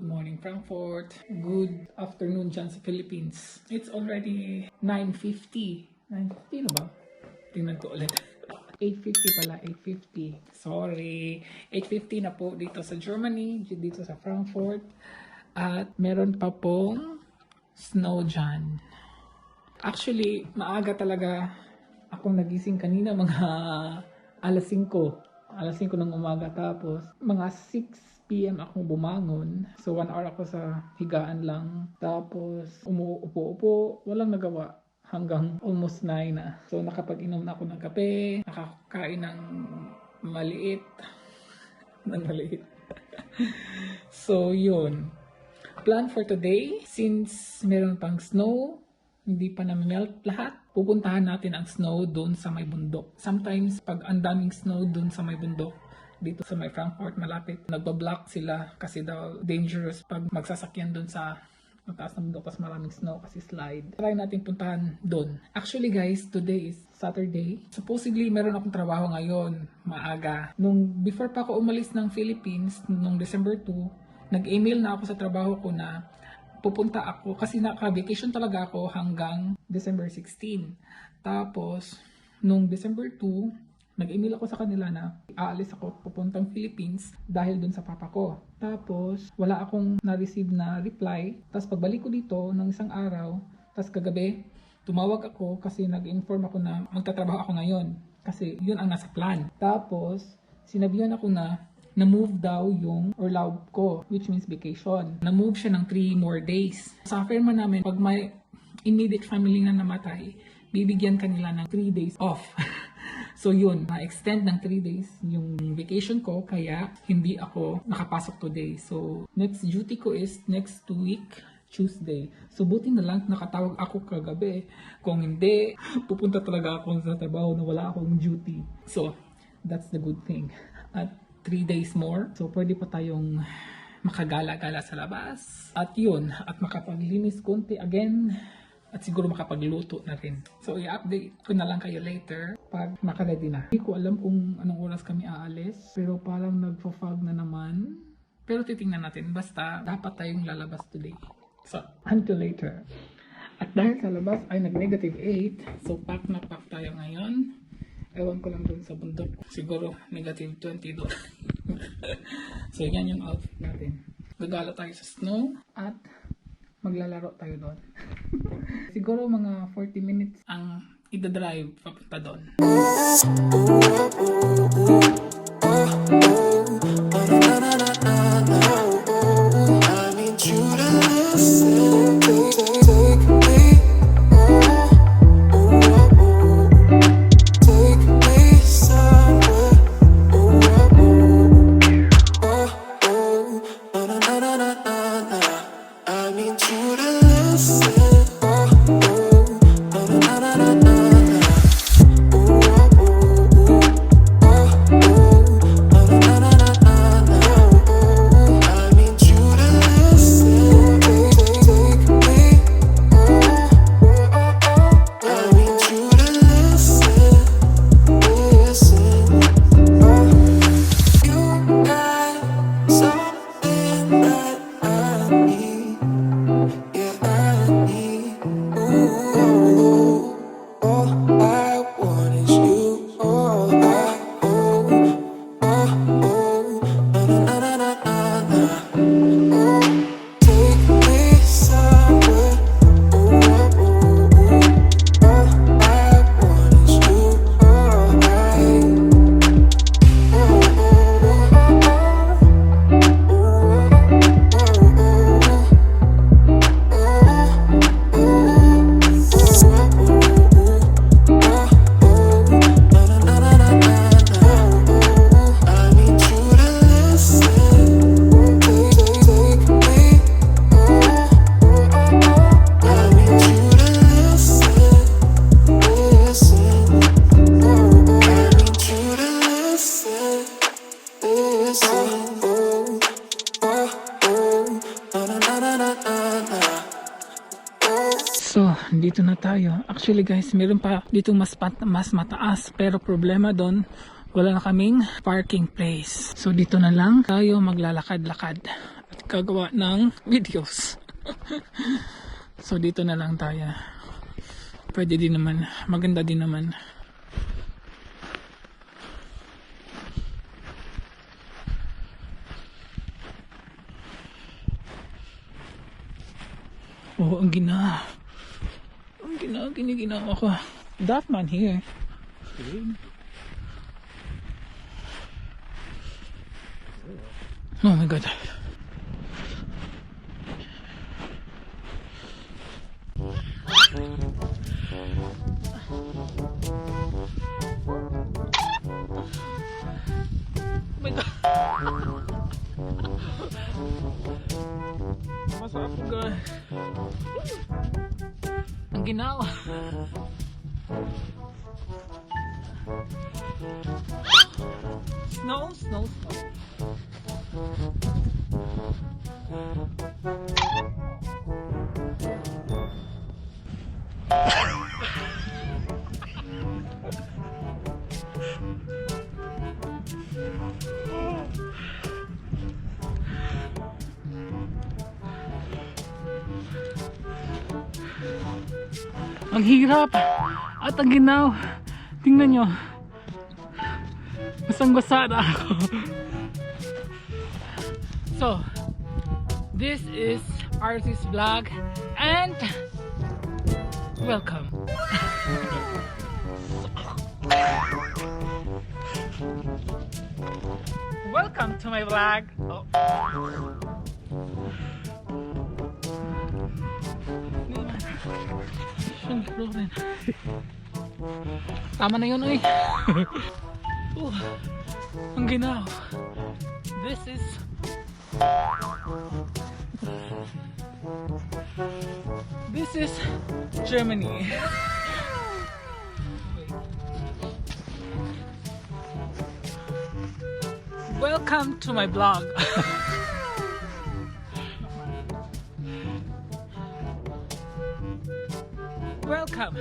Good morning, Frankfurt. Good afternoon dyan sa Philippines. It's already 9:50. 9:50 na ba? Tingnan ko ulit. 8:50 pala, 8:50. Sorry. 8:50 na po dito sa Germany, dito sa Frankfurt. At meron pa pong snow dyan. Actually, maaga talaga akong nagising kanina, mga alas 5. Alas 5 ng umaga, tapos mga 6 PM akong bumangon. So 1 hour ako sa higaan lang. Tapos umuupo-upo, walang nagawa hanggang almost 9 na. So nakapag-inom na ako ng kape, nakakain ng maliit. So yun. Plan for today, since meron pang snow, hindi pa na-melt lahat, pupuntahan natin ang snow doon sa may bundok. Sometimes, pag ang daming snow doon sa may bundok, dito sa may Frankfurt, malapit, nagbablock sila kasi daw dangerous pag magsasakyan doon sa mataas na bundok kasi maraming snow kasi slide. Try natin puntahan doon. Actually guys, today is Saturday. Supposedly, meron akong trabaho ngayon, maaga. Before pa ako umalis ng Philippines, nung December 2, nag-email na ako sa trabaho ko na pupunta ako kasi naka-vacation talaga ako hanggang December 16. Tapos, nung December 2, nag-email ako sa kanila na aalis ako pupuntang Philippines dahil dun sa papa ko. Tapos, wala akong na-receive na reply. Tapos, pagbalik ko dito ng isang araw, tapos kagabi, tumawag ako kasi nag-inform ako na magtatrabaho ako ngayon. Kasi yun ang nasa plan. Tapos, sinabihan ako na na-move daw yung orlaub ko, which means vacation. Na-move siya ng 3 more days. Sa firma namin, pag may immediate family na namatay, bibigyan kanila ng 3 days off. So yun, na-extend ng 3 days yung vacation ko, kaya hindi ako nakapasok today. So next duty ko is next week, Tuesday. So buti na lang nakatawag ako kagabi. Kung hindi, pupunta talaga ako sa trabaho na wala akong duty. So that's the good thing. At 3 days more. So, pwede pa tayong makagala-gala sa labas. At yun, at makapaglinis konti again. At siguro makapagluto na rin. So, i-update ko na lang kayo later pag nakaready na. Hindi ko alam kung anong oras kami aalis. Pero parang nagpo-fog na naman. Pero titingnan natin. Basta, dapat tayong lalabas today. So, until later. At dahil sa labas ay nag-negative 8. So, pack na pack tayo ngayon. Ewan ko lang dun sa bundok. Siguro negative 20 doon. So yan yung outfit natin. Gagala tayo sa snow at maglalaro tayo doon. Siguro mga 40 minutes ang ida-drive papunta doon. So, dito na tayo. Actually guys, meron pa dito mas mataas. Pero problema doon, wala na kaming parking place. So, dito na lang tayo maglalakad-lakad. At gagawa ng videos. So dito na lang tayo. Pwede din naman, maganda din naman. Oh, ang ginagawa ko. That man here. Oh my god. Oh my god. Masarap po guys. Ang ginawa. Snow. Ang hirap at ang ginaw. Tingnan nyo. Basang-basa na ako. So, this is Artie's vlog and welcome. Welcome to my vlog. Oh. Tama na yun, uy. Ang ginaw. This is Germany. Welcome to my blog. Welcome.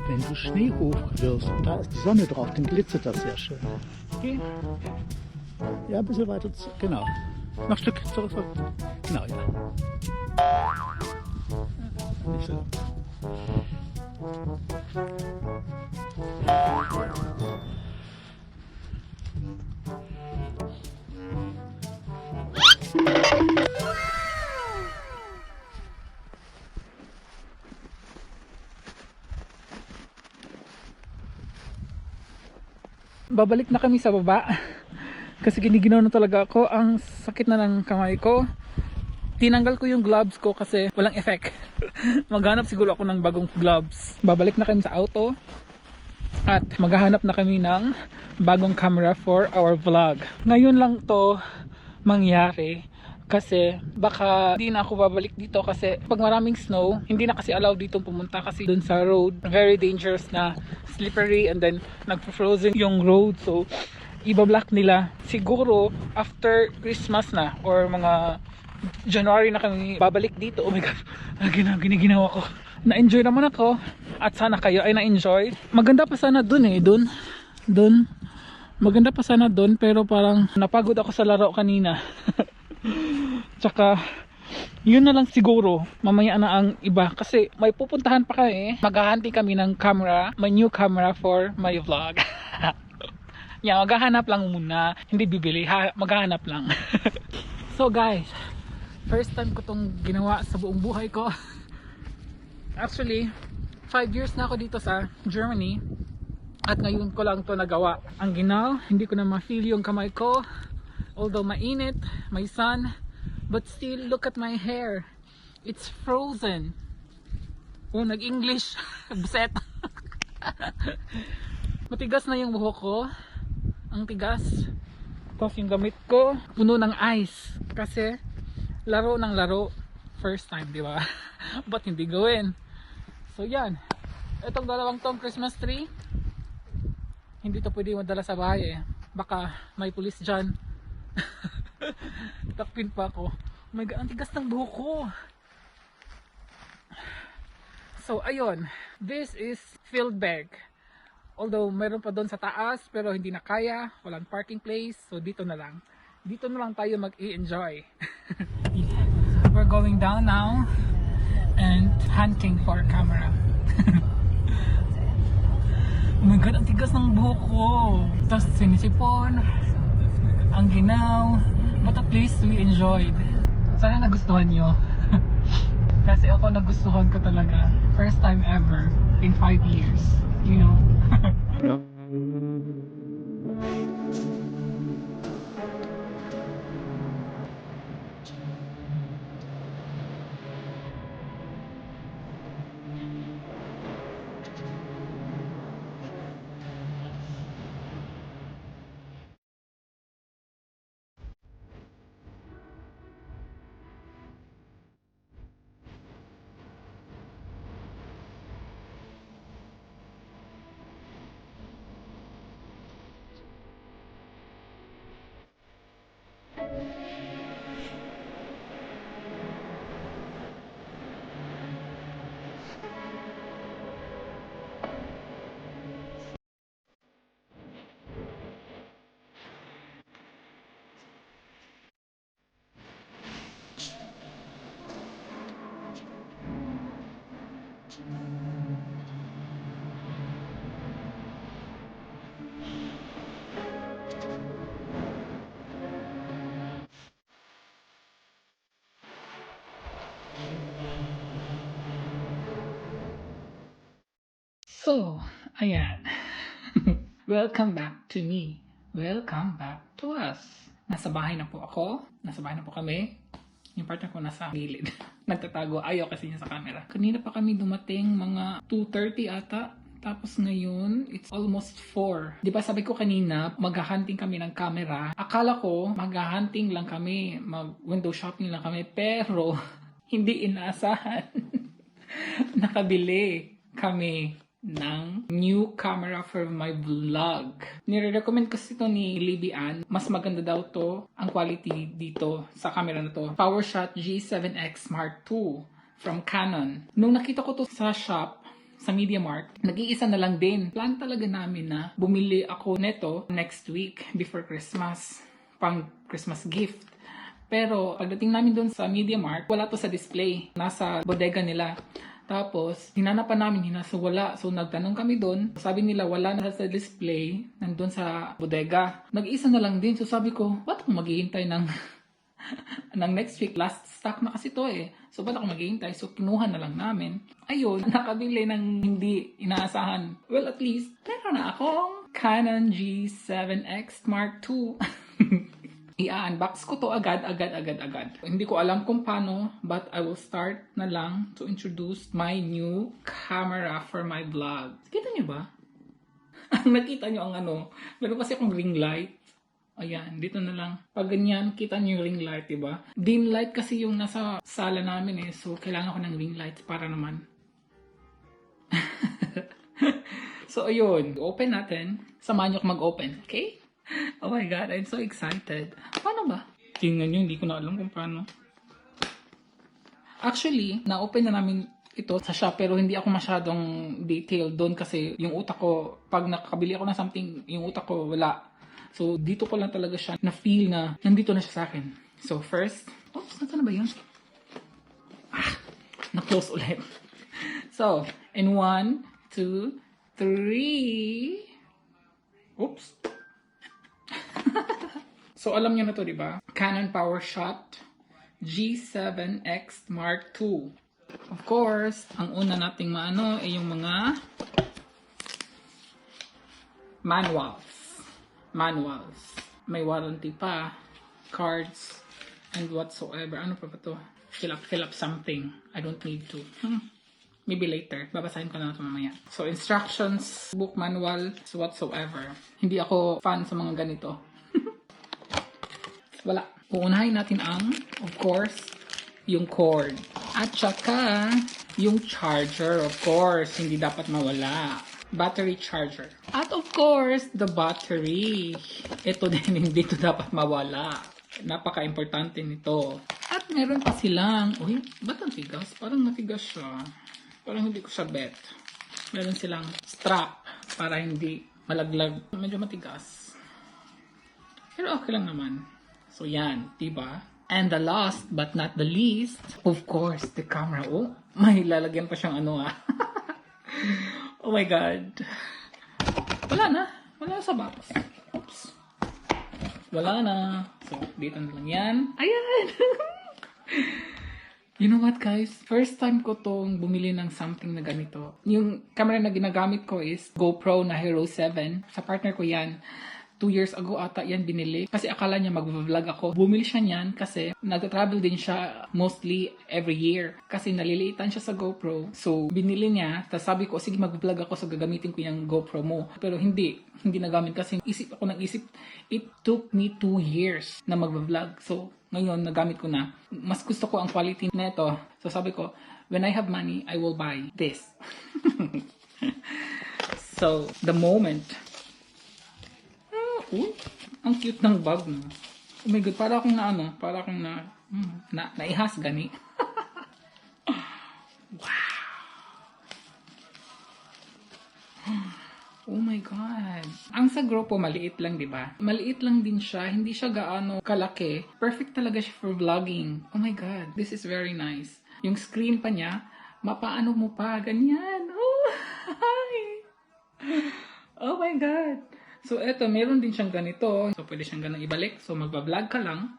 Wenn du Schnee hochwirfst und da ist die Sonne drauf, dann glitzert das sehr schön. Okay? Ja, ein bisschen weiter zurück. Genau. Noch ein Stück zurück. Genau, ja. Nicht so. Babalik na kami sa baba kasi giniginaw na talaga ako. Ang sakit na ng kamay ko. Tinanggal ko yung gloves ko kasi walang effect. Maghanap siguro ako ng bagong gloves. Babalik na kami sa auto at maghahanap na kami ng bagong camera for our vlog. Ngayon lang to mangyari kasi baka hindi na ako babalik dito kasi pag maraming snow, hindi na kasi allowed dito pumunta kasi dun sa road, very dangerous na, slippery, and then nagpo-frozen yung road. So ibablock nila siguro after Christmas na or mga January na kami babalik dito. Oh my god, ginaginawa ko. Na-enjoy naman ako at sana kayo ay na-enjoy. Maganda pa sana dun dun maganda pa sana dun, pero parang napagod ako sa laro kanina. Tsaka yun na lang siguro, mamaya na ang iba kasi may pupuntahan pa kami. Maghahanti kami ng camera, my new camera for my vlog. Yeah, maghahanap lang muna, hindi bibili, maghahanap lang. So guys, first time ko tong ginawa sa buong buhay ko. Actually 5 years na ako dito sa Germany at ngayon ko lang to nagawa. Ang ginaw, hindi ko na ma-feel yung kamay ko. Although mainit, may sun, but still look at my hair. It's frozen. Oh, nag-English. Buset. Matigas na yung buhok ko. Ang tigas. Tapos yung gamit ko, puno ng ice. Kasi laro ng laro. first time, di ba? Ba't hindi gawin? So yan, itong dalawang tong Christmas tree, hindi to pwede madala sa bahay eh. Baka may pulis dyan. Takpin pa ako. Oh my God, ang tigas ng buhok ko. So ayun, this is filled bag. Although mayroon pa doon sa taas pero hindi na kaya, walang parking place, so dito na lang. Dito na lang tayo mag-i-enjoy. We're going down now and hunting for a camera. Oh my God, ang tigas ng buhok ko. Tapos sinisipon, ang ginaw, but at least we enjoyed. Sana nagustuhan nyo. Kasi ako nagustuhan ko talaga. First time ever in 5 years. You know? So, ayan. Welcome back to me. Welcome back to us. Nasa bahay na po ako. Nasa bahay na po kami. Yung partner ko nasa gilid. Nagtatago. Ayaw kasi niya sa camera. Kanina pa kami dumating mga 2:30 ata. Tapos ngayon, it's almost 4. Di ba sabi ko kanina, maghahunting kami ng camera. Akala ko, maghahunting lang kami. Mag-window shopping lang kami. Pero, hindi inaasahan. Nakabili kami ng new camera for my vlog. Nire-recommend kasi ito ni Libby Ann. Mas maganda daw to ang quality dito sa camera na to. PowerShot G7X Mark II from Canon. Nung nakita ko to sa shop, sa MediaMarkt, nag-iisa na lang din. Plan talaga namin na bumili ako neto next week before Christmas. Pang Christmas gift. Pero pagdating namin doon sa MediaMarkt, wala to sa display. Nasa bodega nila. Tapos, hinanapan namin, wala. So, nagtanong kami doon. Sabi nila, wala na sa display. Nandun sa bodega. Nag-isa na lang din. So, sabi ko, ba't ako maghihintay ng, ng next week? Last stock na kasi to eh. So, ba't ako maghihintay? So, kinuha na lang namin. Ayun, nakabili ng hindi inaasahan. Well, at least, meron na akong Canon G7X Mark II. I-unbox ko to agad. Hindi ko alam kung paano, but I will start na lang to introduce my new camera for my vlog. Kita niyo ba? Nakita niyo ang ano? Meron kasi akong ring light. Ayan, dito na lang. Pag ganyan, kita niyo yung ring light, diba? Dim light kasi yung nasa sala namin eh. So, kailangan ko ng ring light para naman. So, ayun. Open natin. Samahan niyo ako mag-open. Okay? Oh my God, I'm so excited. Paano ba? Tingnan nyo, hindi ko na alam kung paano. Actually, na-open na namin ito sa shop pero hindi ako masyadong detailed doon kasi yung utak ko, pag nakabili ako ng something, yung utak ko wala. So, dito ko lang talaga siya na-feel na nandito na siya sa akin. So, first, oops, nasa na ba yun? Na-close ulit. So, in 1, 2, 3. Oops. So, alam niyo na to, di ba? Canon PowerShot G7X Mark II. Of course, ang una nating maano ay yung mga manuals. May warranty pa, cards, and whatsoever. Ano pa ba to? Fill up something. I don't need to. Maybe later. Babasahin ko na ito mamaya. So, instructions, book manual, whatsoever. Hindi ako fan sa mga ganito. Wala. Uunahin natin ang, of course, yung cord. At saka, yung charger, of course, hindi dapat mawala. Battery charger. At of course, the battery. Ito din, hindi ito dapat mawala. Napaka-importante nito. At meron pa silang, uy, ba't ang tigas? Parang matigas siya. Parang hindi ko siya bet. Meron silang strap para hindi malaglag. Medyo matigas. Pero okay lang naman. So yan, diba? And the last but not the least, of course, the camera. Oh, may lalagyan pa siyang ano ah. Oh my God. Wala na. Wala sa box. Oops. Wala na. So, dito na lang yan. Ayan! You know what guys? First time ko tong bumili ng something na ganito. Yung camera na ginagamit ko is GoPro na Hero 7. Sa partner ko yan. 2 years ago ata yan binili. Kasi akala niya mag-vlog ako. Bumili siya niyan kasi nag-travel din siya mostly every year. Kasi naliliitan siya sa GoPro. So, binili niya. Tapos sabi ko, sige mag-vlog ako so gagamitin ko yung GoPro mo. Pero hindi nagamit kasi isip ako ng isip. It took me 2 years na mag-vlog. So, ngayon nagamit ko na. Mas gusto ko ang quality nito. So, sabi ko, when I have money, I will buy this. So, the moment ang cute ng bag mo. Oh my God, para akong naihas gani. Wow. Oh my God. Ang sa GoPro, maliit lang, di ba? Maliit lang din siya. Hindi siya gaano kalaki. Perfect talaga siya for vlogging. Oh my God. This is very nice. Yung screen pa niya, mapaano mo pa, ganyan. Oh, hi. Oh my God. So, eto, meron din siyang ganito. So, pwede siyang ganang ibalik. So, magbablog ka lang.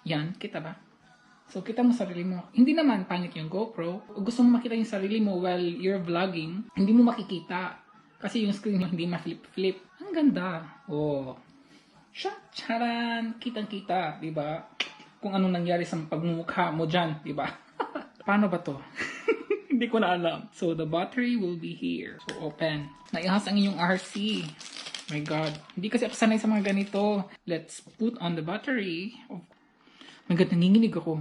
Yan, kita ba? So, kita mo sarili mo. Hindi naman pangit yung GoPro. Gusto mo makita yung sarili mo while you're vlogging, hindi mo makikita. Kasi yung screen mo hindi ma-flip-flip. Ang ganda. Oh. Charan! Kitang-kita, di ba? Kung anong nangyari sa pagmumukha mo dyan, di ba? Paano ba to? Hindi ko na alam. So, the battery will be here. So, open. Naihas ang inyong RC. My God. Hindi kasi ako sanay sa mga ganito. Let's put on the battery. Oh my God, nanginginig ako.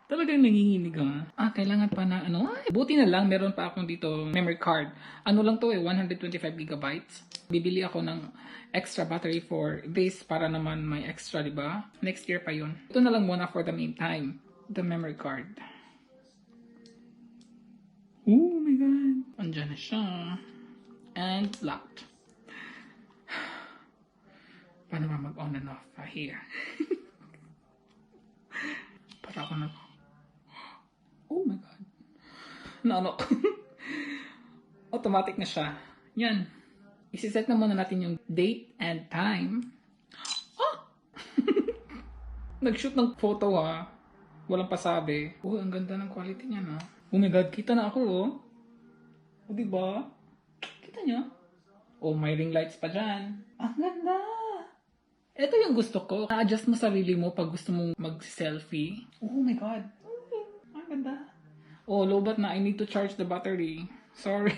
Talagang nanginginig ah. Kailangan pa na ano. Ay, buti na lang, meron pa akong dito memory card. Ano lang to 125 gigabytes. Bibili ako ng extra battery for this para naman may extra, di ba? Next year pa yun. Ito na lang muna for the meantime. The memory card. Oh my God. Andyan na siya. And locked. Paano ba mag-on and off here? Para ako na... Oh my God. Naano. Automatic na siya. Yan. Isiset na muna natin yung date and time. Ah! Nag-shoot ng photo ha. Walang pasabi. Oh, ang ganda ng quality niya na. Oh my God, kita na ako oh. O diba? Kita niyo? Oh, may ring lights pa dyan. Ang ganda! Ito yung gusto ko. Na-adjust mo sarili mo pag gusto mong mag-selfie. Oh my God. Ang ganda. Oh, lobat na. I need to charge the battery. Sorry.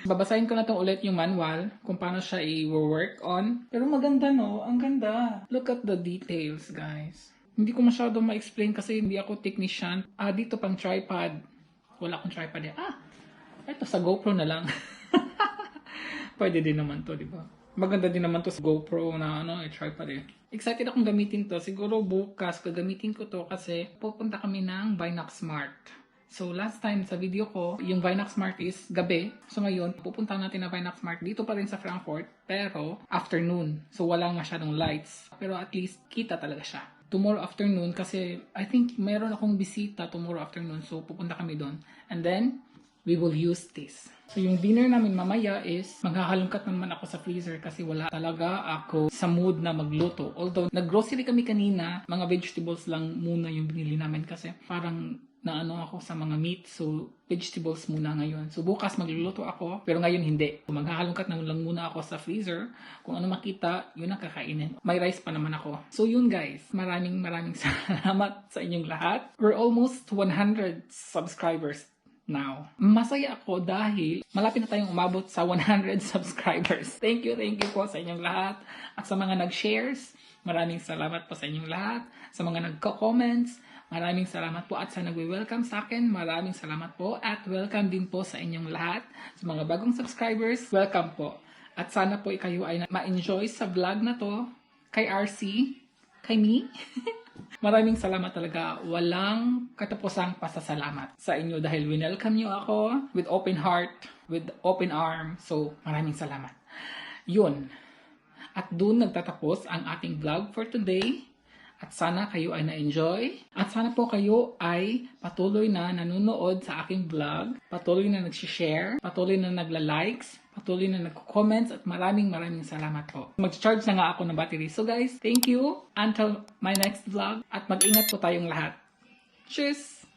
Babasahin ko na itong ulit yung manual kung paano siya i-work on. Pero maganda no? Ang ganda. Look at the details, guys. Hindi ko masyado ma-explain kasi hindi ako technician. Dito pang tripod. Wala akong tripod yan. Ito sa GoPro na lang. Pwede din naman to, di ba? Maganda din naman to sa GoPro na tripod eh. Excited akong gamitin to. Siguro bukas gagamitin ko to kasi pupunta kami ng Vinox Smart. So last time sa video ko, yung Vinox Smart is gabi. So ngayon, pupunta natin na Vinox Smart dito pa rin sa Frankfurt, pero afternoon. So walang masyadong lights. Pero at least kita talaga siya. Tomorrow afternoon kasi I think meron akong bisita tomorrow afternoon. So pupunta kami doon. And then, we will use this. So yung dinner namin mamaya is maghahalongkat naman ako sa freezer kasi wala talaga ako sa mood na magluto. Although nag-grocery kami kanina, mga vegetables lang muna yung binili namin kasi parang naano ako sa mga meat. So vegetables muna ngayon. So bukas magluluto ako pero ngayon hindi. So, maghahalongkat na lang muna ako sa freezer. Kung ano makita, yun ang kakainin. May rice pa naman ako. So yun guys, maraming salamat sa inyong lahat. We're almost 100 subscribers. now. Masaya ako dahil malapit na tayong umabot sa 100 subscribers. Thank you po sa inyong lahat. At sa mga nag-shares, maraming salamat po sa inyong lahat. Sa mga nagko-comments, maraming salamat po. At sa nagwe-welcome sa akin, maraming salamat po. At welcome din po sa inyong lahat. Sa mga bagong subscribers, welcome po. At sana po kayo ay ma-enjoy sa vlog na to kay RC, kay me. Maraming salamat talaga. Walang katapusang pasasalamat sa inyo dahil winelcome nyo ako with open heart, with open arm. So, maraming salamat. Yun. At dun nagtatapos ang ating vlog for today. At sana kayo ay na-enjoy. At sana po kayo ay patuloy na nanonood sa aking vlog. Patuloy na nag-share. Patuloy na nagla-likes. Patuloy na nagko-comments. At maraming salamat po. Mag-charge na nga ako ng battery. So guys, thank you. Until my next vlog. At mag-ingat po tayong lahat. Cheers!